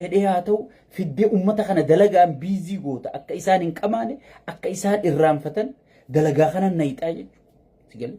هاتو في الدي أمتا خنا دلقا بيزي قوتا أكا إسان انقماني أكا إسان إرامفتن دلقا خنا نايت آجي سيقال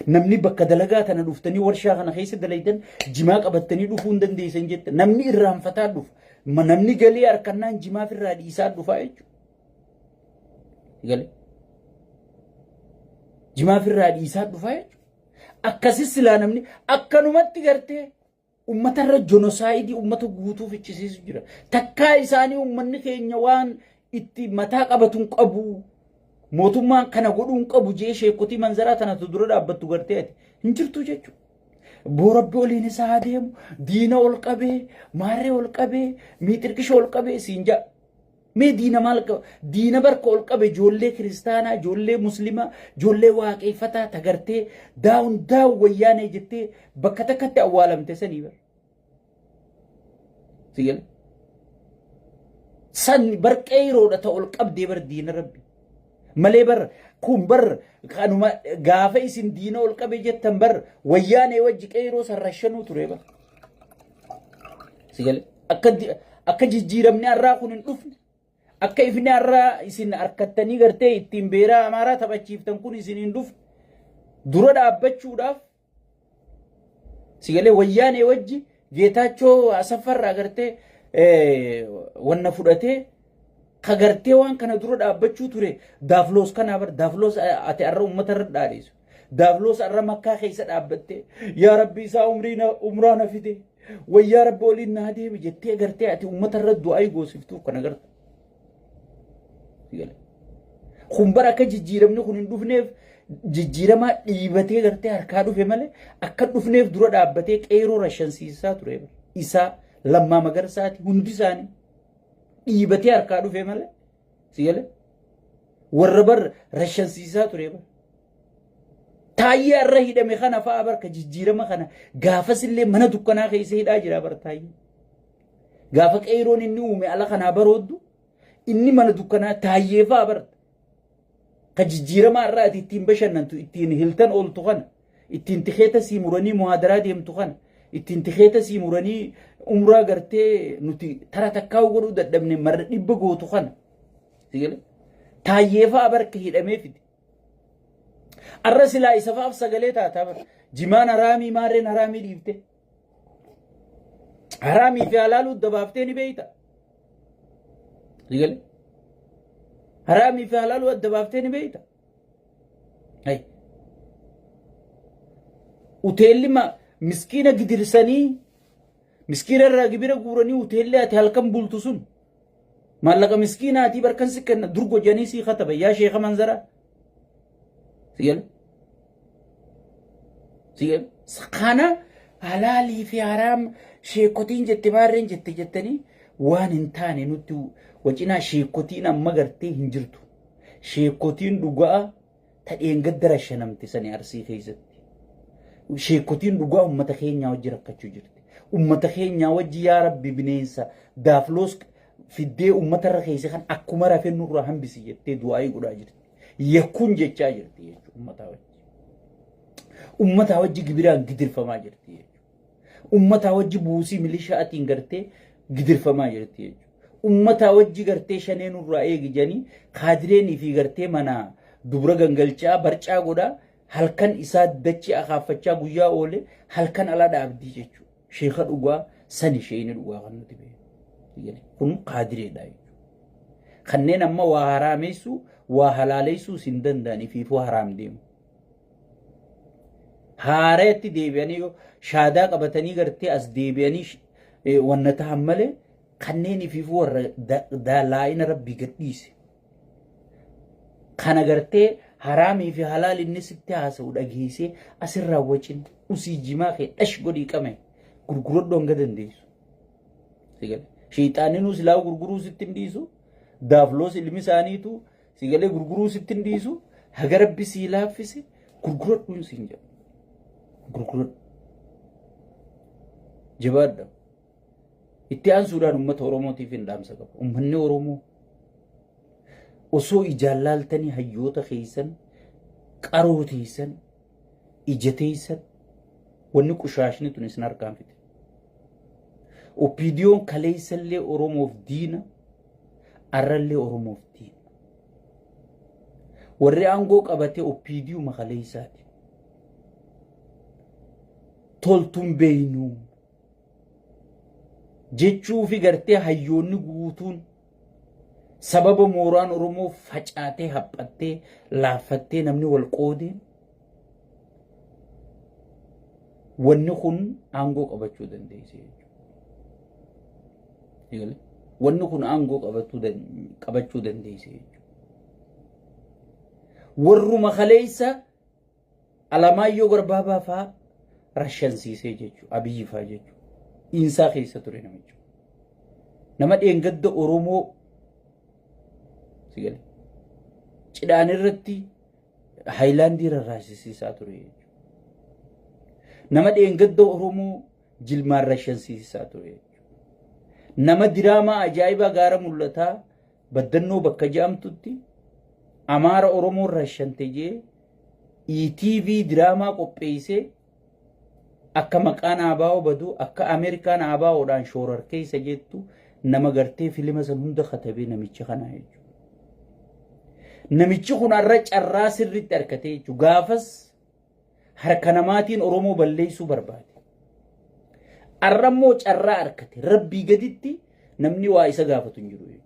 نمني بكا دلقا تنا دوفتني ورشا خنا خيس دليدن جماق أبتني دوفون دن دي سنجت نمني إرامفتا دوف ما نمني قالي أركنان جما في الرادي إسان دوفا آجي سيقال جما في الرادي إسان دوفا آجي أكا سيسلا نمني أكا نمت قرتي ummata irra genocide ummata guutuu fichisiisu jira takkaa isaanii ummanni keenya waan itti mataa qabatun qabu mootummaan kana godhuun qabu jee sheekotii manzaraa tanatu dura dhaabbattu gartee ati hin jirtu jechuudha boorabbi oliin isaa deemu diina ol qabee maarree ol qabee miixirqisha ol qabee siinja mee diina maal qaba diina barka ol qabe ijoollee kiristaanaa ijoollee muslimaa ijoollee waaqeffataa tagartee daawun wayyaanee jettee bakka takkatti awwaalamte sanii bar sigal san barqeeroodha ta ol qabdee bar diina rabbi malee bar kun bar kanuma gaafa isin diina ol qabe jettan bar wayyaanee wajji qeeroo sarrashanuu ture bar sigal akka jijjiiramni arraa kun hin dhufne akka ifni arraa isin harkattanii gartee ittiin beeraa amaaraa taphachiiftan kun isin hin dhufne dura dhaabbachuudhaaf sigalee wayyaanee wajji geetaachoo asafarraa gartee wanna fudhatee kagartee waan kana dura dhaabbachuu ture daafloos kana bar daafloos ati arra ummata irra dhaadheessu daafloos arra makkaa keessa dhaabbattee yaa rabbi isaa umraa na fide wayyaa rabbi waliin naa deemi jettee gartee ati ummata irra du'aa goosiftuuf kana garta kumbara akka jijjiiramni kun hin dhufneef jijjiirama dhiibatee gartee harkaa dhufe malee akka dhufneef dura dhaabbatee qeeroo rashansiisaa ture isaa lammaa magarsaati hundi isaanii dhiibatee harkaa dhufe malee sigale warra bar rashansiisaa ture bar taayyee irra hidhame kana fa'a barka jijjiirama kana gaafasillee mana dukkanaa keessa hidhaa jira bar taayyee gaafa qeeroon inni uume ala kanaa barooddu inni mana dukkanaa taayyee fa'a bar ka jijjiirama irraa ittiin bashannantu ittiin hiltan ooltu kana ittiin tikeeta sii muranii muhaadaraa deemtu kana ittiin tikeeta sii muranii umraa gartee nuti tara takkaa'u godhuu dadhabne marra dhibba gootu kana sigale taayyee fa'a barka hidhamee fide arra silaa isa fa'aaf sagalee taataa bar jimaan haraamii maarreen haraamii dhiifte haraamii fi halaaluu dabaaftee ni beeyta sigale haraamii fi halaaluu dabaaftee ni beeyta hay uteelli miskiina gidirsanii miskiina irraa gibira guuranii uteelli ati halkan bultu sun maallaqa miskiinaatii barkan si kenna durgo janii sii kataba yaa sheeka manzaraa sigale kana halaalii fi haraam sheekotiin jette maarreen jette jettanii waan hin taane nutti wacinaa sheekotiin amma gartee hin jirtu sheekotiin dhugaa tadheen gaddara shanamte sanii arsii keessatti sheekotiin dhugaa ummata keenyaa wajji rakkachuu jirti ummata keenyaa wajji yaa rabbi bineensa daafloos fiddee ummata irra keessa kan akkuma rafee nurraa hambisi jettee du'aayii godhaa jirti yakkuun jechaa jirti jechuudha ummataa wajji gibiraan gidirfamaa jirti jechuudha ummataa wajji buusii milishaatiin gartee gidirfamaa jirti jechuudha ummataa wajji gartee shaneen nurraa eegi janii kaadireenii fi gartee mana dubra gangalchaa barcaa godhaa halkan isaa dachi akaaffachaa guyyaa oole halkan ala dhaabdii jechuudha sheeka dhugaa sani sheeyni dhugaa kan nuti beeku kun kaadireedha jechuudha kanneen amma waa haraameessu waa halaaleessu sin danda'anii fi haraam deemu haareetti deebi'anii shaadaa qabatanii gartee as deebi'anii wanna ta'an malee kanneen fi warra laa'ina rabbii gadhiise kana gartee haraamii fi halaal inni sitti haasa'u dhageessee asirraa wacin usii jimaa kee dhash godhii qame gurguradhu hanga dandeessu sigale sheexaanii nuus laa gurguruu sitti hin dhiisu daafloos ilmi isaaniitu sigale gurguruu sitti hin dhiisu haga rabbi sii laaffise gurguradhuun siin jedhu gurguradhu jabaadha itti aansuudhaan ummata oromootiif hin dhaamsa qaba ummanni oromoo osoo ijaallaltanii hayyoota keessan qaroo teessan ija teessan wanni qushaashni tun isin harkaan fite OPDO'n kaleessallee Oromoof diina, arrallee Oromoof diina. Warri aangoo qabatee OPDO makaleessaati. Toltuun beeynuu jechuu fi gartee hayyoonni guutuun sababa mooraan Oromoo facaatee haphattee laaffattee namni wal qoodeen wanni kun aangoo qabachuu dandeesse jechuudha. Wanni kun aangoo qabachuu dandeesse jechuudha. Warruma kaleessa Alamaayyoo Garbaabaa fa'aa rashansiisee jechuudha. Abiyyi fa'aa jechuudha. Insaa keessa ture namichi. Nama dheengadda Oromoo sigale. Cidhaan irratti Haayilaandii rarraasisiisaa ture jechuudha. Nama dheengadda Oromoo jilmaan rashansiisaa ture jechuudha. Nama diraamaa ajaa'ibaa gaara mul'ataa baddannoo bakka jedhamtutti Amaara Oromoo rashante jee ETV diraamaa qopheessee akka maqaan ABO badu akka Ameerikaan ABO'dhaan shoorar keessa jettu nama gartee filima san hunda katabee namichi kana jechuudha. Namichi kun arra carraa sirriitti harkatee jechuudha. Gaafas harka namaatiin Oromoo balleessuu barbaade. Arrammoo carraa harkate rabbii gaditti namni waa isa gaafatu hin jiru jechuudha.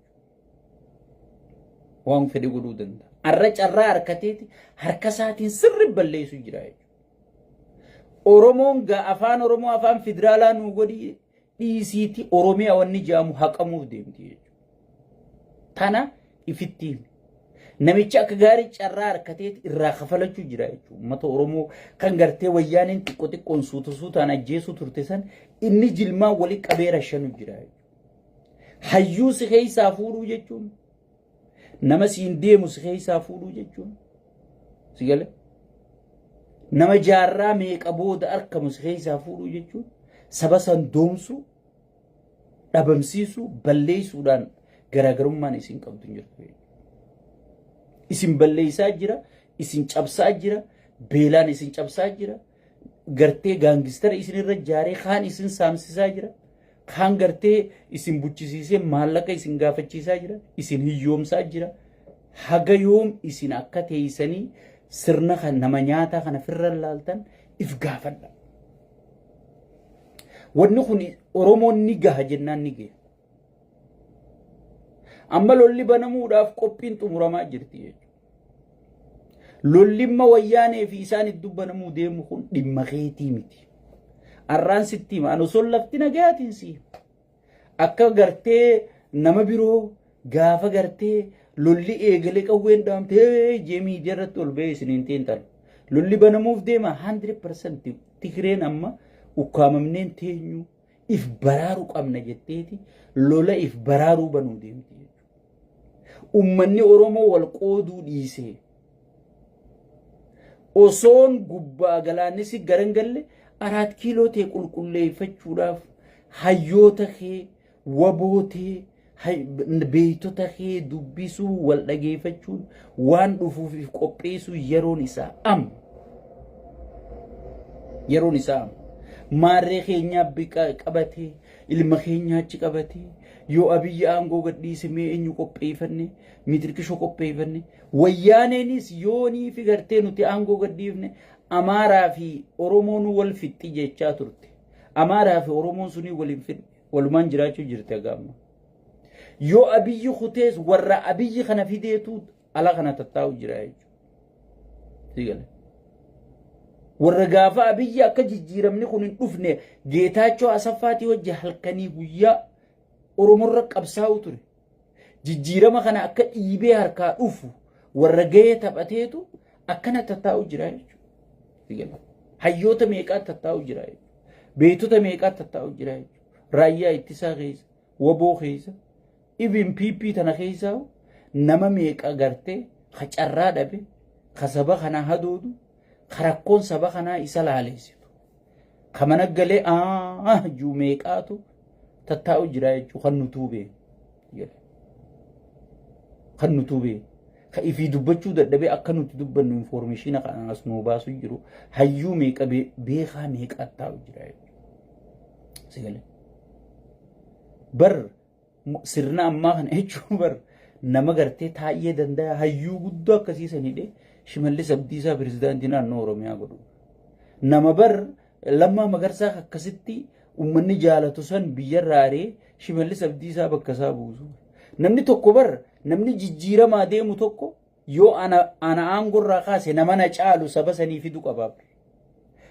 Waan fedhe godhuu danda'a. Arra carraa harkateeti harka isaatiin sirri balleessuu jira jechuudha. Oromoon afaan Oromoo afaan federaalaa nu godhi dhiisiiti Oromiyaa wanni jedhamu haqamuuf deemti jechuudha. Tana ifittiin namichi akka gaarii carraa harkateeti irraa kafalachuu jira jechuudha. Uummata Oromoo kan gartee wayyaaniin xiqqoon suutaan ajjeesuu turte san inni jilmaan walii qabee rashanu jira jechuudha. Hayyuu si keessaa fuudhuu jechuun nama siin deemu si keessaa fuudhuu jechuun si gale. Nama jaarraa meeqa booda argamu si keessaa fuudhuu jechuun saba san doomsuu dhabamsiisuu balleessuudhaan garaagarummaan isin qabdu hin jirtu. Isin balleessaa jira, isin cabsaa jira, beelaan isin cabsaa jira, gartee gaangistara isin irra jaaree kaan isin saamsisaa jira, kaan gartee isin buchisiisee maallaqa isin gaafachiisaa jira, isin hiyyoomsaa jira. Haga yoom isin akka teessanii sirna kan nama nyaataa kana firra laaltan if gaafadha. Wanni kun Oromoon ni gaha jennaan ni gahe. Amma lolli banamuudhaaf qophiin xumuramaa jirti jechuudha. Lollimma wayyaanee fi isaan iddoo banamuu deemu kun dhimma keetii miti. Arraan sitti hima anu son lafti nagaatiin si akka gartee nama biroo gaafa gartee lolli eegalee qawween dhaamtee jeemii irratti ol ba'ee isiniin teentan. Lolli banamuuf deema 100% Tigreen amma ukkaamamneen teenyu if baraaruu qabna jetteeti lola if baraaruu banuu deemti. Ummanni Oromoo wal qooduu dhiisee osoon gubbaa galaannis garangalle 4 kiiloo ta'e qulqulleeffachuudhaaf hayyoota kee wabootee beeytota kee dubbisuu wal dhageeffachuun waan dhufuuf qopheessuu yeroon isaa amma. Yeroon isaa maarree keenya qabatee ilma keenya achi qabatee yoo Abiyyi aangoo gadhiise mee eenyu qopheeffanne mitirkisho qopheeffanne wayyaaneenis yoonii fi gartee nuti aangoo gadhiifne Amaaraa fi Oromoon wal fixxi jechaa turte. Amaaraa fi Oromoon suni waliin fixne walumaan jiraachuu jirte agaamma. Yoo Abiyyi kutees warra Abiyyi kana fideetu ala kana tattaa'u jira jechuudha. Warra gaafa Abiyyi akka jijjiiramni kun hin dhufne Geetaachoo Asaffaatii wajji halkanii guyyaa Oromoorra qabsaa'u ture. Jijjiirama kana akka dhiibee harkaa dhufu warra gahee taphateetu akkana tattaa'u jira jechuudha. Hayyoota meeqaa tattaa'u jira jechuudha. Beeytota meeqaa tattaa'u jira jechuudha. Raayyaa ittisaa keessa, waboo keessa, ibin PP tana keessa nama meeqa gartee carraa dhabe, saba kana hadoodu, rakkoon saba kanaa isa laaleessitu. Kamana galee juu meeqaatu tattaa'u jira jechuudha kan nutuu beeku. Kan nutuu beeku. Ka ifii dubbachuu dadhabee akka nuti dubbannu information kana as nuu baasu jiru hayyuu meeqa beekaa meeqa taa'u jira jechuudha. bar sirna ammaa kana jechuun bar nama gartee taa'ee danda'a hayyuu guddoo akkasiisanidhe Shimallis Abdiisaa pirezidaantii naannoo Oromiyaa godhu. Nama bar Lammaa Magarsaa akkasitti uummanni jaalatu san biyyarraa aree Shimallis Abdiisaa bakka isaa buusu. Namni tokko bar namni jijjiiramaa deemu tokko yoo ana aangorraa kaase nama na caalu saba sanii fidu qabaab.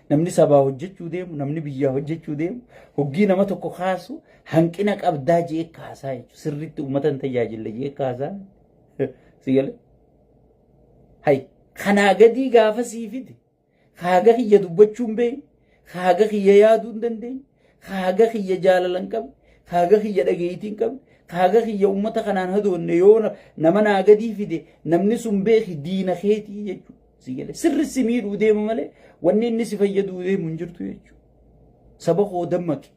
Namni sabaa hojjechuu deemu, namni biyyaa hojjechuu deemu, hoggii nama tokko kaasu hanqina qabdaa jee kaasaa jechuudha. Sirriitti uummata hin tajaajille jee kaasaa. Si galee? Hay kanaa gadii gaafa sii fide kaaga kiyya dubbachuun beeyi, kaaga kiyya yaaduu hin dandeenye, kaaga kiyya jaalala hin qabne, kaaga kiyya dhageettii hin qabne, kaaga kiyya uummata kanaan hadoonne yoo nama naa gadii fide namni sun beeki diina keetii jechuudha. Si galee? Sirri si miidhuu deema malee wanni inni si fayyaduu deemu hin jirtu jechuudha. Saba koo dammaqi.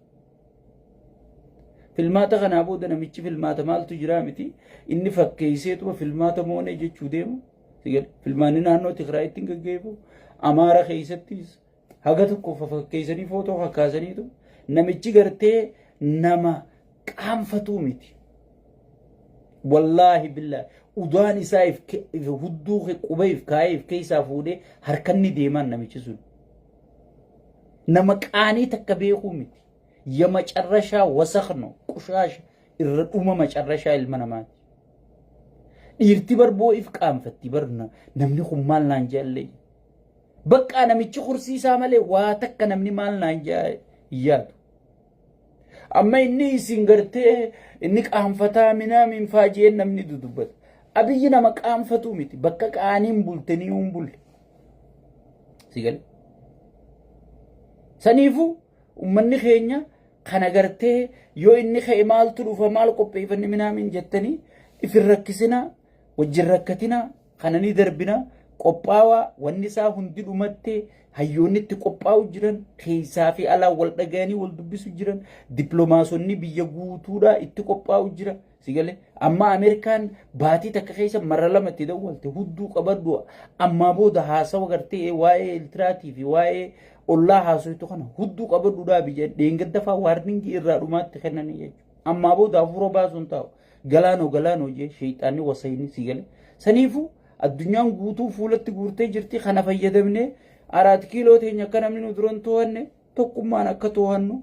Filmaata kanaa booda namichi filmaata maaltu jiraa miti inni fakkeesseetuma filmaata moonee jechuu deemu. Filmaanni naannoo Tigraayitti hin gaggeeffamu. Amaara keessattis haga tokko fakkeessanii footoo fakkaasaniitu namichi gartee nama qaanfatuu miti. Wallaahi billaahi udaan isaa hudduu qubeef kaa'eef keessaa fuudhee harkanni deemaan namichi sun. Nama qaanii takka beekuu miti. Yamacarrashaa wasakno qushaasha irra dhuma macarrashaa ilma namaati. Dhiirti barboo if qaanfatti barna namni kun maal naan jaallee. Bakka namichi kursiisaa malee waa takka namni maal naan yaadu. Amma inni isin gartee inni qaanfataa minaamin faajeen namni dudubbata. Abiyyi nama qaanfatu miti bakka qaaniin bultanii hin bulle. Si galee? Saniifuu ummanni keenya kana gartee yoo inni ka'e maaltu dhufa maal qopheeffanni minaamin jettanii ifin rakkisinaa wajjin rakkatinaa kananii darbinaa qophaawaa wanni isaa hundi dhumattee hayyoonni itti qophaa'u jiran keessaa fi alaa wal dhaga'anii wal dubbisu jiran dippiloomaasonni biyya guutuudhaa itti qophaa'u jira. Si galee? Amma Ameerikaan baatii takka keessa marra lama itti dawwalte hudduu qabaddu ammaa booda haasawa gartee waa'ee Iltiraatii fi waa'ee ollaa haasawtu kana hudduu qabadduudhaa biyya dheengaddafaa waarningi irraa dhumaatti kennanii jechuudha. Ammaa booda hafuura baasuun taa'u galaanoo jee sheexaanni wasayni. Si galee? Saniifuu addunyaan guutuu fuulatti guurtee jirti kana fayyadamnee 4 kiiloo teenya akka namni nu duran to'anne tokkummaan akka to'annu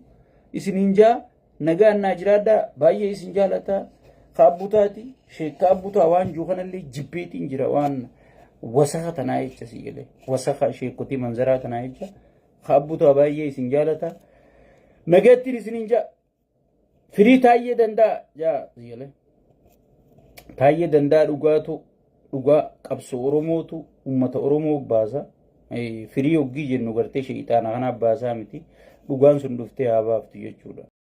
isiniin jaa nagaan naa jiraadhaa baay'ee isin jaalataa kaabbutaati sheekkaabbutaa waan jiru kanallee jibbeetiin jira waan wasaka tanaa jecha. Si galee? Wasaka sheekkotii manzaraa tanaa jecha kaabbutaa baay'ee isin jaalataa nagaattiin isiniin jaa firii taayee danda'a jaa. Si galee? Taayee danda'a dhugaa qabsoo Oromootu uummata Oromoo baasa. Firii hoggii jennu gartee sheexaana kanaaf baasaa miti dhugaan sun dhuftee haa baaftu jechuudha.